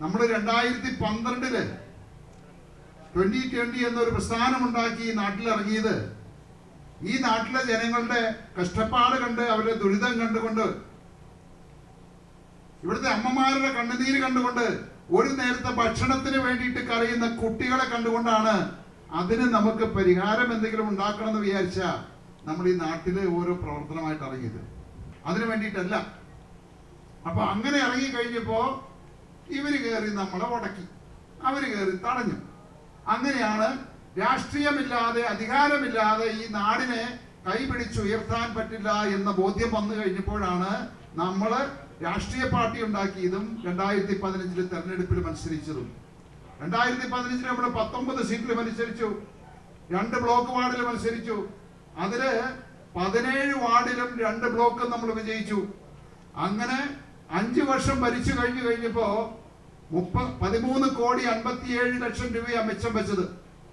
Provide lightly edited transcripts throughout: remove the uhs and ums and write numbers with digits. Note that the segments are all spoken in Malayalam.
നമ്മൾ 2012 2020 എന്നൊരു പ്രസ്ഥാനമുണ്ടാക്കി ഈ നാട്ടിലിറങ്ങിയത് ഈ നാട്ടിലെ ജനങ്ങളുടെ കഷ്ടപ്പാട് കണ്ട്, അവരുടെ ദുരിതം കണ്ടുകൊണ്ട്, ഇവിടുത്തെ അമ്മമാരുടെ കണ്ണുനീര് കണ്ടുകൊണ്ട്, ഒരു നേരത്തെ ഭക്ഷണത്തിന് വേണ്ടിയിട്ട് കരയുന്ന കുട്ടികളെ കണ്ടുകൊണ്ടാണ് അതിന് നമുക്ക് പരിഹാരം എന്തെങ്കിലും ഉണ്ടാക്കണം എന്ന് വിചാരിച്ച നമ്മൾ ഈ നാട്ടിലെ ഓരോ പ്രവർത്തനമായിട്ട് ഇറങ്ങിയത്. അതിനു വേണ്ടിയിട്ടല്ല. അപ്പൊ അങ്ങനെ ഇറങ്ങി കഴിഞ്ഞപ്പോ ഇവര് കയറി നമ്മളെ ഉടക്കി, അവര് കയറി തടഞ്ഞു. അങ്ങനെയാണ് രാഷ്ട്രീയമില്ലാതെ, അധികാരമില്ലാതെ ഈ നാടിനെ കൈപിടിച്ചുയർത്താൻ പറ്റില്ല എന്ന ബോധ്യം വന്നു കഴിഞ്ഞപ്പോഴാണ് നമ്മള് രാഷ്ട്രീയ പാർട്ടി ഉണ്ടാക്കിയതും 2015 തെരഞ്ഞെടുപ്പിൽ മത്സരിച്ചതും. 2015 നമ്മൾ 19 സീറ്റിൽ മത്സരിച്ചു, 2 ബ്ലോക്ക് വാർഡിൽ മത്സരിച്ചു. അതില് 17 വാർഡിലും 2 ബ്ലോക്കും നമ്മൾ വിജയിച്ചു. അങ്ങനെ 5 വർഷം ഭരിച്ചു കഴിഞ്ഞപ്പോ 13,57,00,000 രൂപയാണ് മിച്ചം വെച്ചത്.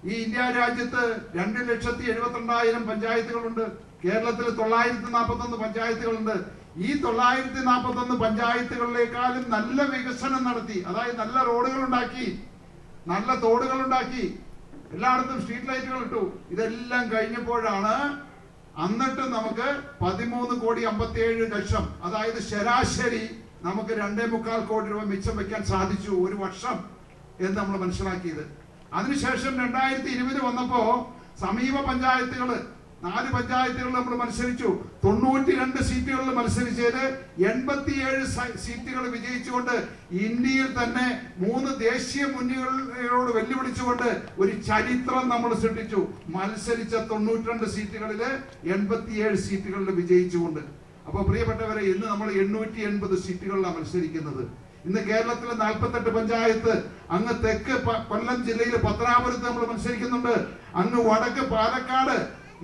ഈ ഇന്ത്യ രാജ്യത്ത് 2,72,000 പഞ്ചായത്തുകളുണ്ട്. കേരളത്തിൽ 941 പഞ്ചായത്തുകളുണ്ട്. ഈ 941 പഞ്ചായത്തുകളിലേക്കാളും നല്ല വികസനം നടത്തി. അതായത് നല്ല റോഡുകൾ ഉണ്ടാക്കി, നല്ല തോടുകൾ ഉണ്ടാക്കി, എല്ലായിടത്തും സ്ട്രീറ്റ് ലൈറ്റുകൾ ഇട്ടു. ഇതെല്ലാം കഴിഞ്ഞപ്പോഴാണ് എന്നിട്ട് നമുക്ക് 13,57,00,000, അതായത് ശരാശരി നമുക്ക് 2.25 കോടി രൂപ മിച്ചം വെക്കാൻ സാധിച്ചു ഒരു വർഷം എന്ന് നമ്മൾ മനസ്സിലാക്കിയത്. അതിനുശേഷം 2020 വന്നപ്പോ സമീപ പഞ്ചായത്തുകള് 4 പഞ്ചായത്തുകളിൽ നമ്മൾ മത്സരിച്ചു. 92 സീറ്റുകളിൽ മത്സരിച്ചത് 87 സീറ്റുകൾ വിജയിച്ചുകൊണ്ട് ഇന്ത്യയിൽ തന്നെ 3 ദേശീയ മുന്നണികളോട് വെല്ലുവിളിച്ചുകൊണ്ട് ഒരു ചരിത്രം നമ്മൾ സൃഷ്ടിച്ചു. മത്സരിച്ച 92 സീറ്റുകളിൽ 87 സീറ്റുകളിൽ വിജയിച്ചുകൊണ്ട്. അപ്പൊ പ്രിയപ്പെട്ടവരെ, ഇന്ന് നമ്മൾ 880 സീറ്റുകളിലാണ് മത്സരിക്കുന്നത്. ഇന്ന് കേരളത്തിലെ 48 പഞ്ചായത്ത്, അങ്ങ് തെക്ക് കൊല്ലം ജില്ലയിൽ പത്തനാപുരത്ത് നമ്മൾ മത്സരിക്കുന്നുണ്ട്, അങ്ങ് വടക്ക് പാലക്കാട്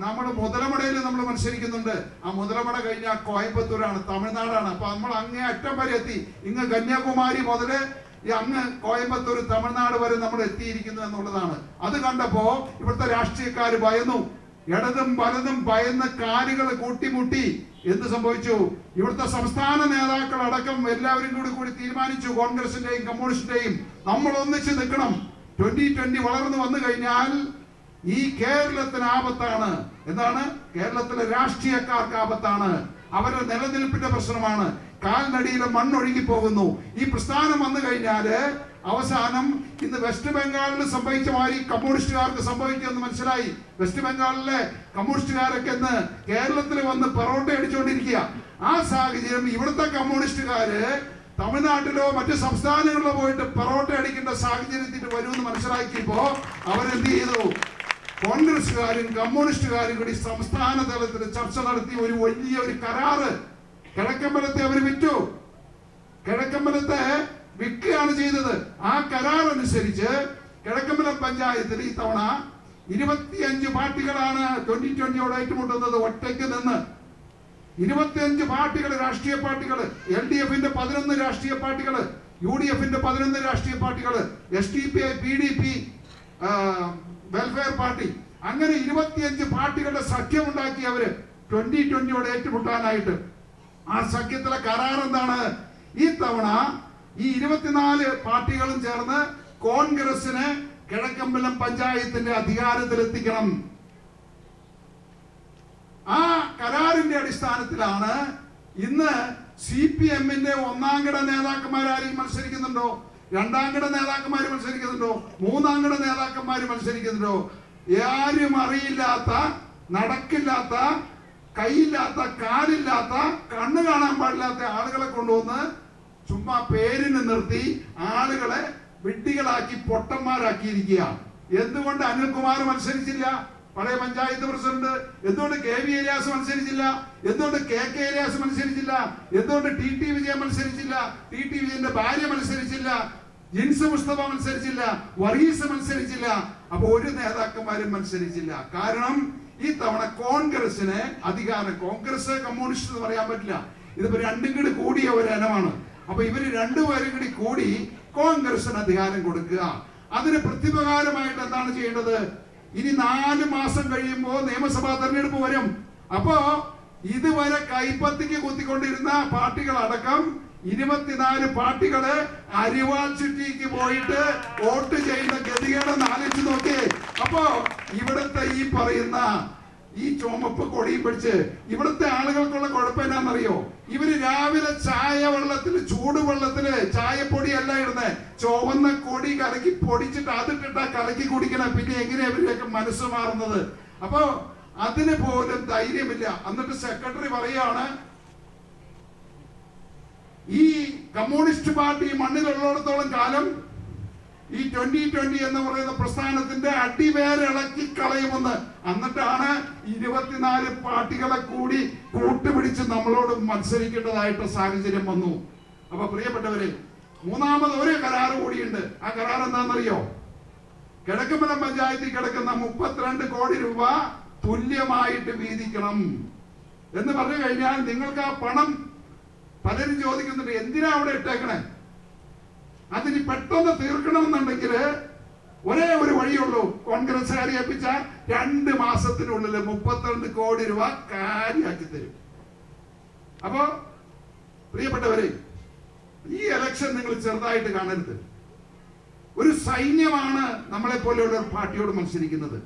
നമ്മൾ മുതലമടയിൽ നമ്മൾ മത്സരിക്കുന്നുണ്ട്. ആ മുതലമട കഴിഞ്ഞാൽ കോയമ്പത്തൂരാണ്, തമിഴ്നാടാണ്. അപ്പൊ നമ്മൾ അങ്ങേ അറ്റം വരെ എത്തി. ഇങ്ങ് കന്യാകുമാരി മുതല് അങ്ങ് കോയമ്പത്തൂർ, തമിഴ്നാട് വരെ നമ്മൾ എത്തിയിരിക്കുന്നു എന്നുള്ളതാണ്. അത് കണ്ടപ്പോ ഇവിടുത്തെ രാഷ്ട്രീയക്കാര് ഭയന്നു. ഇടതും വലതും ഭയന്ന് കാലുകൾ കൂട്ടിമുട്ടി. എന്ത് സംഭവിച്ചു? ഇവിടുത്തെ സംസ്ഥാന നേതാക്കൾ അടക്കം എല്ലാവരും കൂടി തീരുമാനിച്ചു, കോൺഗ്രസിന്റെയും കമ്മ്യൂണിസ്റ്റിന്റെയും നമ്മൾ ഒന്നിച്ച് നിൽക്കണം. 2020 വളർന്നു വന്നു കഴിഞ്ഞാൽ ഈ കേരളത്തിന് ആപത്താണ്. എന്താണ്? കേരളത്തിലെ രാഷ്ട്രീയക്കാർക്ക് ആപത്താണ്. അവരുടെ നിലനിൽപ്പിന്റെ പ്രശ്നമാണ്. കാൽനടിയിലെ മണ്ണൊഴുകി പോകുന്നു. ഈ പ്രസ്ഥാനം വന്നു കഴിഞ്ഞാല് അവസാനം ഇന്ന് വെസ്റ്റ് ബംഗാളിൽ സംഭവിച്ച മാതിരി കമ്മ്യൂണിസ്റ്റുകാർക്ക് സംഭവിക്കുമെന്ന് മനസ്സിലായി. വെസ്റ്റ് ബംഗാളിലെ കമ്മ്യൂണിസ്റ്റുകാരൊക്കെ ഇന്ന് കേരളത്തിൽ വന്ന് പെറോട്ട അടിച്ചുകൊണ്ടിരിക്കുക. ആ സാഹചര്യം ഇവിടുത്തെ കമ്മ്യൂണിസ്റ്റുകാര് തമിഴ്നാട്ടിലോ മറ്റു സംസ്ഥാനങ്ങളിലോ പോയിട്ട് പെറോട്ട അടിക്കേണ്ട സാഹചര്യത്തിൽ വരുമെന്ന് മനസ്സിലാക്കിയപ്പോ അവരെന്ത് ചെയ്തു? കോൺഗ്രസുകാരും കമ്മ്യൂണിസ്റ്റുകാരും കൂടി സംസ്ഥാന തലത്തിൽ ചർച്ച നടത്തി ഒരു വലിയൊരു കരാറ് കിഴക്കമ്പലത്തെ അവർ വിറ്റു. കിഴക്കമ്പലത്തെ വിൽക്കുകയാണ് ചെയ്തത്. ആ കരാർ അനുസരിച്ച് കിഴക്കമ്പലം പഞ്ചായത്തിൽ ഈ തവണ 25 പാർട്ടികളാണ് 2020 ഏറ്റുമുട്ടുന്നത്. ഒറ്റയ്ക്ക് നിന്ന് 25 പാർട്ടികൾ, രാഷ്ട്രീയ പാർട്ടികൾ, LDF-ന്റെ 11 രാഷ്ട്രീയ പാർട്ടികൾ, UDF-ന്റെ 11 രാഷ്ട്രീയ പാർട്ടികൾ, SDPI, PDP, വെൽഫെയർ പാർട്ടി, അങ്ങനെ 25 പാർട്ടികളുടെ സഖ്യമുണ്ടാക്കി അവര് 2020 ഏറ്റുമുട്ടാനായിട്ട്. ആ സഖ്യത്തിലെ കരാർ എന്താണ്? ഈ തവണ ഈ 24 പാർട്ടികളും ചേർന്ന് കോൺഗ്രസിന് കിഴക്കമ്പലം പഞ്ചായത്തിന്റെ അധികാരത്തിലെത്തിക്കണം. ആ കരാറിന്റെ അടിസ്ഥാനത്തിലാണ് ഇന്ന് CPM-ന്റെ 1ാം കിട നേതാക്കന്മാരാരെയും മത്സരിക്കുന്നുണ്ടോ? 2ാം കിട നേതാക്കന്മാർ മത്സരിക്കുന്നുണ്ടോ? 3ാം കിട നേതാക്കന്മാർ മത്സരിക്കുന്നുണ്ടോ? ആരും അറിയില്ലാത്ത, നടക്കില്ലാത്ത, കൈയില്ലാത്ത, കാലില്ലാത്ത, കണ്ണ് കാണാൻ പാടില്ലാത്ത ആളുകളെ കൊണ്ടുവന്ന് ചുമ്മാ പേരിന് നിർത്തി ആളുകളെ വിഡ്ഢികളാക്കി പൊട്ടന്മാരാക്കിയിരിക്കുക. എന്തുകൊണ്ട് അനിൽകുമാർ മത്സരിച്ചില്ല? പഴയ പഞ്ചായത്ത് പ്രസിഡന്റ്. എന്തുകൊണ്ട് KV ഏലിയാസ് മത്സരിച്ചില്ല? എന്തുകൊണ്ട് KK ഏലിയാസ് മത്സരിച്ചില്ല? എന്തുകൊണ്ട് TT വിജയൻ മത്സരിച്ചില്ല? TT വിജയന്റെ ഭാര്യ മത്സരിച്ചില്ല? ജിൻസ് മുസ്തഫ മത്സരിച്ചില്ല? വർഗീസ് മത്സരിച്ചില്ല? അപ്പൊ ഒരു നേതാക്കന്മാരും മത്സരിച്ചില്ല. കാരണം ഈ തവണ കോൺഗ്രസിന് അധികാരം, കോൺഗ്രസ് കമ്മ്യൂണിസ്റ്റ് എന്ന് പറയാൻ പറ്റില്ല, ഇതിപ്പോ രണ്ടും കൂടി കൂടിയ ഒരു ഇനമാണ്. അപ്പൊ ഇവര് രണ്ടുപേരും കൂടി കോൺഗ്രസിന് അധികാരം കൊടുക്കുക. അതിന് പ്രത്യുപകാരമായിട്ട് എന്താണ് ചെയ്യേണ്ടത്? ഇനി 4 മാസം കഴിയുമ്പോൾ നിയമസഭാ തെരഞ്ഞെടുപ്പ് വരും. അപ്പോ ഇതുവരെ കൈപ്പത്തിക്ക് കുത്തിക്കൊണ്ടിരുന്ന പാർട്ടികൾ അടക്കം 24 പാർട്ടികള് അരിവാൾ ചുറ്റിക്ക് പോയിട്ട് വോട്ട് ചെയ്യുന്ന ഗതികേടെന്ന് ആലോചിച്ച് നോക്കിയേ. അപ്പോ ഇവിടുത്തെ ഈ പറയുന്ന ഈ ചുമപ്പ് കൊടിയും പിടിച്ച് ഇവിടുത്തെ ആളുകൾക്കുള്ള കുഴപ്പം എന്നാന്നറിയോ? ഇവര് രാവിലെ ചായ വെള്ളത്തില്, ചൂടുവെള്ളത്തില് ചായപ്പൊടിയല്ല ഇടുന്നത്, ചുവന്ന കൊടി കലക്കി പൊടിച്ചിട്ട് അതിട്ടിട്ടാ കലക്കി കുടിക്കണം. പിന്നെ എങ്ങനെയാ ഇവരെയൊക്കെ മനസ്സ് മാറുന്നത്? അപ്പോ അതിന് പോലും ധൈര്യമില്ല. എന്നിട്ട് സെക്രട്ടറി പറയാണ്, ഈ കമ്മ്യൂണിസ്റ്റ് പാർട്ടി മണ്ണിലുള്ളിടത്തോളം കാലം ഈ 2020 എന്ന് പറയുന്ന പ്രസ്ഥാനത്തിന്റെ അടിവേരിളക്കി കളയുമെന്ന്. എന്നിട്ടാണ് 24 പാർട്ടികളെ കൂടി കൂട്ടുപിടിച്ച് നമ്മളോട് മത്സരിക്കേണ്ടതായിട്ട് സാഹചര്യം വന്നു. അപ്പൊ പ്രിയപ്പെട്ടവരെ, മൂന്നാമത് ഒരു കരാർ കൂടിയുണ്ട്. ആ കരാർ എന്താണെന്നറിയോ? കിഴക്കമ്പലം പഞ്ചായത്തിൽ കിടക്കുന്ന 32 കോടി രൂപ തുല്യമായിട്ട് വീതിക്കണം എന്ന് പറഞ്ഞു കഴിഞ്ഞാൽ നിങ്ങൾക്ക് ആ പണം പലരും ചോദിക്കുന്നുണ്ട്, എന്തിനാ അവിടെ ഇട്ടേക്കണേ? അതിന് പെട്ടെന്ന് തീർക്കണമെന്നുണ്ടെങ്കിൽ ഒരേ ഒരു വഴിയുള്ളൂ. കോൺഗ്രസ്സുകാരെ ഏൽപ്പിച്ച 2 മാസത്തിനുള്ളിൽ 32 കോടി രൂപ കാര്യമാക്കി തരും. അപ്പോ പ്രിയപ്പെട്ടവരെ, ഈ ഇലക്ഷൻ നിങ്ങൾ ചെറുതായിട്ട് കാണരുത്. ഒരു സൈന്യമാണ് നമ്മളെ പോലെയുള്ള ഒരു പാർട്ടിയോട് മത്സരിക്കുന്നത്.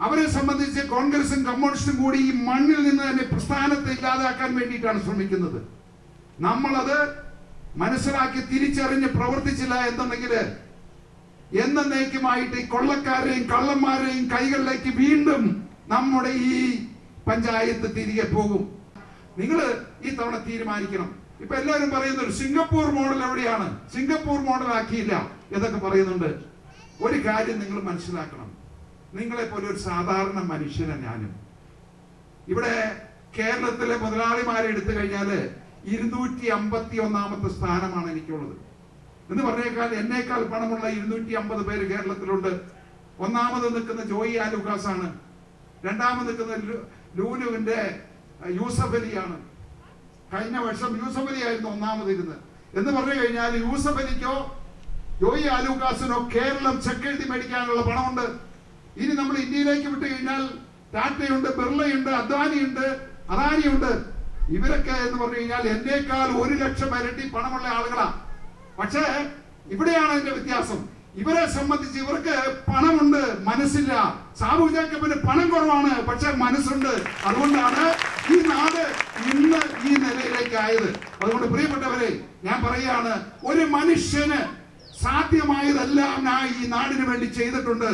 അവരെ സംബന്ധിച്ച് കോൺഗ്രസും കമ്മ്യൂണിസ്റ്റും കൂടി ഈ മണ്ണിൽ നിന്ന് തന്നെ പ്രസ്ഥാനത്തെ ഇല്ലാതാക്കാൻ വേണ്ടിയിട്ടാണ് ശ്രമിക്കുന്നത്. നമ്മളത് മനസ്സിലാക്കി തിരിച്ചറിഞ്ഞ് പ്രവർത്തിച്ചില്ല എന്നുണ്ടെങ്കിൽ എന്നേക്കുമായിട്ട് ഈ കൊള്ളക്കാരെയും കള്ളന്മാരെയും കൈകളിലേക്ക് വീണ്ടും നമ്മുടെ ഈ പഞ്ചായത്ത് തിരികെ പോകും. നിങ്ങൾ ഈ തവണ തീരുമാനിക്കണം. ഇപ്പൊ എല്ലാവരും പറയുന്നത് സിംഗപ്പൂർ മോഡൽ എവിടെയാണ്? സിംഗപ്പൂർ മോഡൽ ആക്കിയില്ല എന്നൊക്കെ പറയുന്നുണ്ട്. ഒരു കാര്യം നിങ്ങൾ മനസ്സിലാക്കണം, നിങ്ങളെ പോലെ ഒരു സാധാരണ മനുഷ്യനാണ് ഞാനും. ഇവിടെ കേരളത്തിലെ മുതലാളിമാരെ എടുത്തു കഴിഞ്ഞാല് 251 സ്ഥാനമാണ് എനിക്കുള്ളത്. എന്ന് പറഞ്ഞേക്കാൾ എന്നേക്കാൾ പണമുള്ള 250 പേര് കേരളത്തിലുണ്ട്. ഒന്നാമത് നിൽക്കുന്ന ജോയി ആലുക്കാസ് ആണ്. രണ്ടാമത് നിൽക്കുന്ന ലൂലുവിന്റെ യൂസഫ് അലിയാണ്. കഴിഞ്ഞ വർഷം യൂസഫ് അലി ആയിരുന്നു ഒന്നാമത് ഇരുന്ന്. എന്ന് പറഞ്ഞു കഴിഞ്ഞാൽ യൂസഫ് അലിക്കോ ജോയി ആലുക്കാസിനോ കേരളം ചെക്ക് എഴുതി മേടിക്കാനുള്ള പണമുണ്ട്. ഇനി നമ്മൾ ഇന്ത്യയിലേക്ക് വിട്ടു കഴിഞ്ഞാൽ ടാറ്റയുണ്ട്, ബിർളയുണ്ട്, അദ്വാനിയുണ്ട്, അദാനിയുണ്ട്. ഇവരൊക്കെ എന്ന് പറഞ്ഞു കഴിഞ്ഞാൽ എന്നേക്കാൾ 1 ലക്ഷം ഇരട്ടി പണമുള്ള ആളുകളാ. പക്ഷേ ഇവിടെയാണ് അതിന്റെ വ്യത്യാസം. ഇവരെ സംബന്ധിച്ച് ഇവർക്ക് പണമുണ്ട്, മനസ്സില്ല. സാബു ജേക്കബിന് പണം കുറവാണ്, പക്ഷെ മനസ്സുണ്ട്. അതുകൊണ്ടാണ് ഈ നാട് ഇന്ന് ഈ നിലയിലേക്ക് ആയത്. അതുകൊണ്ട് പ്രിയപ്പെട്ടവരെ, ഞാൻ പറയുകയാണ്, ഒരു മനുഷ്യന് സാധ്യമായതെല്ലാം ഞാൻ ഈ നാടിന് വേണ്ടി ചെയ്തിട്ടുണ്ട്.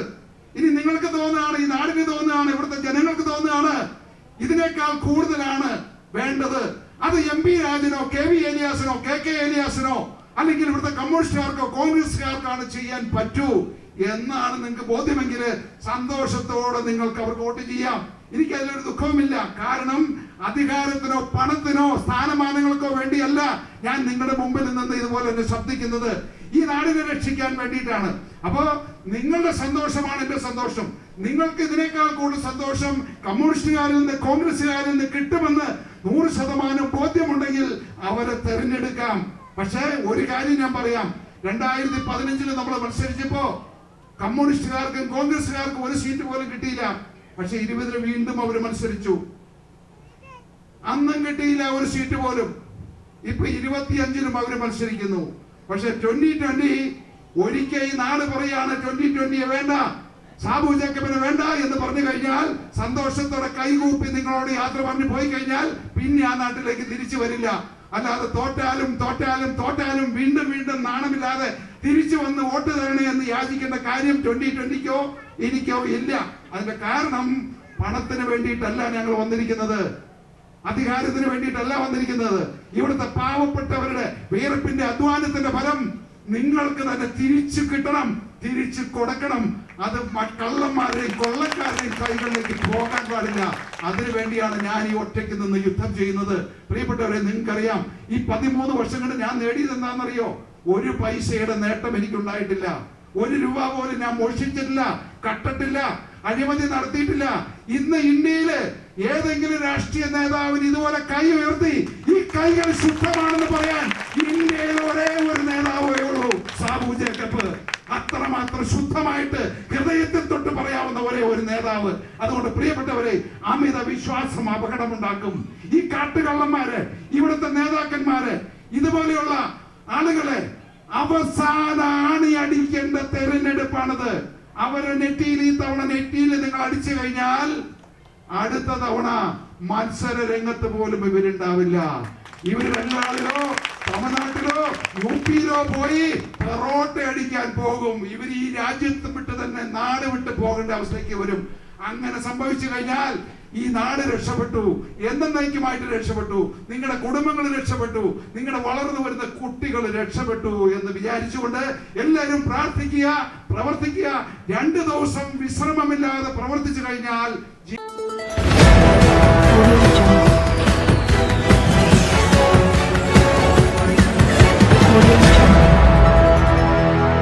ഇനി നിങ്ങൾക്ക് തോന്നുകയാണ്, ഈ നാടിന് തോന്നുകയാണ്, ഇവിടുത്തെ ജനങ്ങൾക്ക് തോന്നുകയാണ് ഇതിനേക്കാൾ കൂടുതലാണ് വേണ്ടത്, അത് MP രാജനോ KV ഏലിയാസിനോ KK ഏലിയാസിനോ അല്ലെങ്കിൽ ഇവിടുത്തെ കമ്മ്യൂണിസ്റ്റുകാർക്കോ കോൺഗ്രസ്സുകാർക്കാണ് ചെയ്യാൻ പറ്റൂ എന്നാണ് നിങ്ങൾക്ക് ബോധ്യമെങ്കിൽ സന്തോഷത്തോടെ നിങ്ങൾക്ക് അവർക്ക് വോട്ട് ചെയ്യാം. എനിക്ക് അതിലൊരു ദുഃഖവുമില്ല. കാരണം അധികാരത്തിനോ പണത്തിനോ സ്ഥാനമാനങ്ങൾക്കോ വേണ്ടിയല്ല ഞാൻ നിങ്ങളുടെ മുമ്പിൽ നിന്ന് ഇതുപോലെ തന്നെ ശബ്ദിക്കുന്നത്. ഈ നാടിനെ രക്ഷിക്കാൻ വേണ്ടിയിട്ടാണ്. അപ്പോ നിങ്ങളുടെ സന്തോഷമാണ് എന്റെ സന്തോഷം. നിങ്ങൾക്ക് ഇതിനേക്കാൾ കൂടുതൽ സന്തോഷം കമ്മ്യൂണിസ്റ്റുകാരിൽ നിന്ന് കോൺഗ്രസ്സുകാരിൽ നിന്ന് കിട്ടുമെന്ന് 100% ബോധ്യമുണ്ടെങ്കിൽ അവരെ തെരഞ്ഞെടുക്കാം. പക്ഷേ ഒരു കാര്യം ഞാൻ പറയാം, 2015 നമ്മൾ മത്സരിച്ചപ്പോ കമ്മ്യൂണിസ്റ്റുകാർക്കും കോൺഗ്രസ്സുകാർക്കും 1 സീറ്റ് പോലും കിട്ടിയില്ല. പക്ഷെ 20 വീണ്ടും അവർ മത്സരിച്ചു, അന്നും കിട്ടിയില്ല 1 സീറ്റ് പോലും. ഇപ്പൊ 25 അവർ മത്സരിക്കുന്നു. പക്ഷെ 2020 ഒരിക്കൽ ഈ നാട് പറയാണ് 2020 വേണ്ട, സാബു ജേക്കബിന് വേണ്ട എന്ന് പറഞ്ഞു കഴിഞ്ഞാൽ സന്തോഷത്തോടെ കൈകൂപ്പി നിങ്ങളോട് യാത്ര പറഞ്ഞു പോയി കഴിഞ്ഞാൽ പിന്നെ ആ നാട്ടിലേക്ക് തിരിച്ചു വരില്ല. അല്ലാതെ തോറ്റാലും വീണ്ടും നാണമില്ലാതെ തിരിച്ചു വന്ന് വോട്ട് തരണേ എന്ന് യാചിക്കേണ്ട കാര്യം 2020 എനിക്കോ ഇല്ല. അതിന്റെ കാരണം പണത്തിന് വേണ്ടിയിട്ടല്ല ഞങ്ങൾ വന്നിരിക്കുന്നത്, അധികാരത്തിന് വേണ്ടിയിട്ടല്ല വന്നിരിക്കുന്നത്. ഇവിടുത്തെ പാവപ്പെട്ടവരുടെ വിയർപ്പിന്റെ അധ്വാനത്തിന്റെ ഫലം നിങ്ങൾക്ക് തന്നെ തിരിച്ചു കിട്ടണം, തിരിച്ചു കൊടുക്കണം. അത് കള്ളന്മാരെയും കൊള്ളക്കാരുടെയും കൈകളിലേക്ക് പോകാൻ പാടില്ല. അതിനു വേണ്ടിയാണ് ഞാൻ ഈ ഒറ്റയ്ക്ക് നിന്ന് യുദ്ധം ചെയ്യുന്നത്. പ്രിയപ്പെട്ടവരെ, നിങ്ങൾക്കറിയാം ഈ 13 വർഷം കൊണ്ട് ഞാൻ നേടിയത് എന്താണെന്നറിയോ? 1 പൈസയുടെ നേട്ടം എനിക്കുണ്ടായിട്ടില്ല. 1 രൂപ പോലും ഞാൻ മോഷ്ടിച്ചിട്ടില്ല, കട്ടിട്ടില്ല, അഴിമതി നടത്തിയിട്ടില്ല. ഇന്ന് ഇന്ത്യയില് ഏതെങ്കിലും രാഷ്ട്രീയ നേതാവിന് ഇതുപോലെ കൈ ഉയർത്തി ഈ കൈകൾ ശുദ്ധമാണെന്ന് പറയാൻ ഇന്ത്യയിൽ ഒരേ ഒരു നേതാവേ ഉള്ളൂ, സാബു ജേക്കബ്. അത്രമാത്രം ശുദ്ധമായിട്ട് ഹൃദയത്തിൽ തൊട്ട് പറയാവുന്ന ഒരേ ഒരു നേതാവ്. അതുകൊണ്ട് പ്രിയപ്പെട്ടവരെ, അമിത വിശ്വാസം അപകടമുണ്ടാക്കും. ഈ കാട്ടുകള്ളന്മാര്, ഇവിടുത്തെ നേതാക്കന്മാര് ഇതുപോലെയുള്ള ആളുകളെ അവസാന ആണി അടിക്കേണ്ട തെരഞ്ഞെടുപ്പാണത്. അവരെ നെറ്റിയിൽ ഈ തവണ നെറ്റിയിൽ നിങ്ങൾ അടിച്ചു കഴിഞ്ഞാൽ അടുത്ത തവണ മത്സര രംഗത്ത് പോലും ഇവരുണ്ടാവില്ല. ഇവര് ബംഗാളിലോ തമിഴ്നാട്ടിലോ യുപിയിലോ പോയി പെറോട്ട അടിക്കാൻ പോകും. ഇവർ ഈ രാജ്യത്ത് വിട്ട് തന്നെ നാട് വിട്ട് പോകേണ്ട അവസ്ഥയ്ക്ക് വരും. അങ്ങനെ സംഭവിച്ചു കഴിഞ്ഞാൽ ഈ നാട് രക്ഷപ്പെട്ടു, എന്നേക്കുമായിട്ട് രക്ഷപ്പെട്ടു, നിങ്ങളുടെ കുടുംബങ്ങൾ രക്ഷപ്പെട്ടു, നിങ്ങളുടെ വളർന്നു വരുന്ന കുട്ടികൾ രക്ഷപ്പെട്ടു എന്ന് വിചാരിച്ചുകൊണ്ട് എല്ലാവരും പ്രാർത്ഥിക്കുക, പ്രവർത്തിക്കുക. 2 ദിവസം വിശ്രമമില്ലാതെ പ്രവർത്തിച്ചു കഴിഞ്ഞാൽ